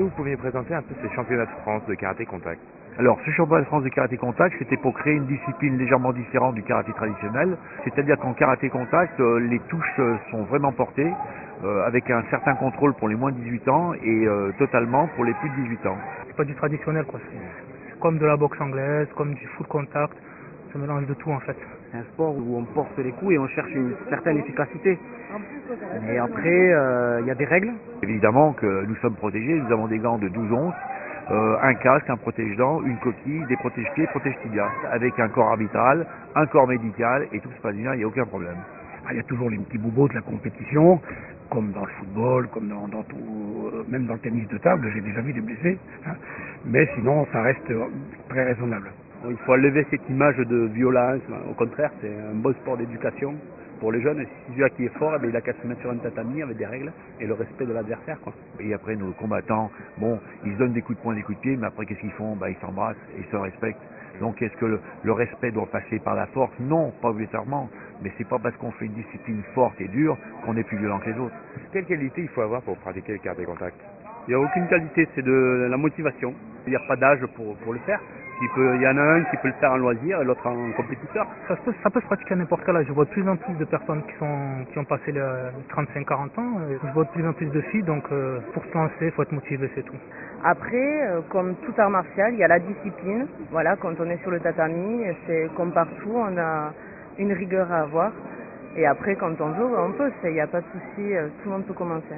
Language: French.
vous pourriez présenter un peu ce championnat de France de karaté contact? Alors, ce championnat de France de karaté contact, c'était pour créer une discipline légèrement différente du karaté traditionnel. C'est-à-dire qu'en karaté contact, les touches sont vraiment portées, avec un certain contrôle pour les moins de 18 ans et totalement pour les plus de 18 ans. C'est pas du traditionnel, quoi. C'est comme de la boxe anglaise, comme du full contact. C'est un mélange de tout, en fait. C'est un sport où on porte les coups et on cherche une certaine efficacité. Mais après, il y a des règles. Évidemment que nous sommes protégés, nous avons des gants de 12 onces, un casque, un protège-dents, une coquille, des protège-pieds, protège-tibias, avec un corps arbitral, un corps médical, et tout se passe bien, il n'y a aucun problème. Il y a toujours les petits bobos de la compétition, comme dans le football, comme dans tout, même dans le tennis de table, j'ai déjà vu des blessés, hein. Mais sinon ça reste très raisonnable. Il faut enlever cette image de violence. Au contraire, c'est un bon sport d'éducation pour les jeunes. Si celui qui est fort, eh bien, il a qu'à se mettre sur un tatami avec des règles et le respect de l'adversaire, quoi. Et après, nos combattants, bon, ils se donnent des coups de poing, des coups de pied, mais après, qu'est-ce qu'ils font? Ils s'embrassent, ils se respectent. Donc, est-ce que le respect doit passer par la force? Non, pas obligatoirement. Mais c'est pas parce qu'on fait une discipline forte et dure qu'on est plus violent que les autres. Quelle qualité il faut avoir pour pratiquer le karaté contact? Il n'y a aucune qualité, c'est de la motivation. Il n'y a pas d'âge pour le faire. Il y en a un qui peut le faire en loisir et l'autre en compétiteur. Ça peut se pratiquer à n'importe quel âge. Je vois de plus en plus de personnes qui ont passé les 35-40 ans. Je vois de plus en plus de filles, donc pour se lancer, il faut être motivé, c'est tout. Après, comme tout art martial, il y a la discipline. Voilà, quand on est sur le tatami, c'est comme partout, on a une rigueur à avoir. Et après, quand on veut, on peut. Il n'y a pas de souci, tout le monde peut commencer.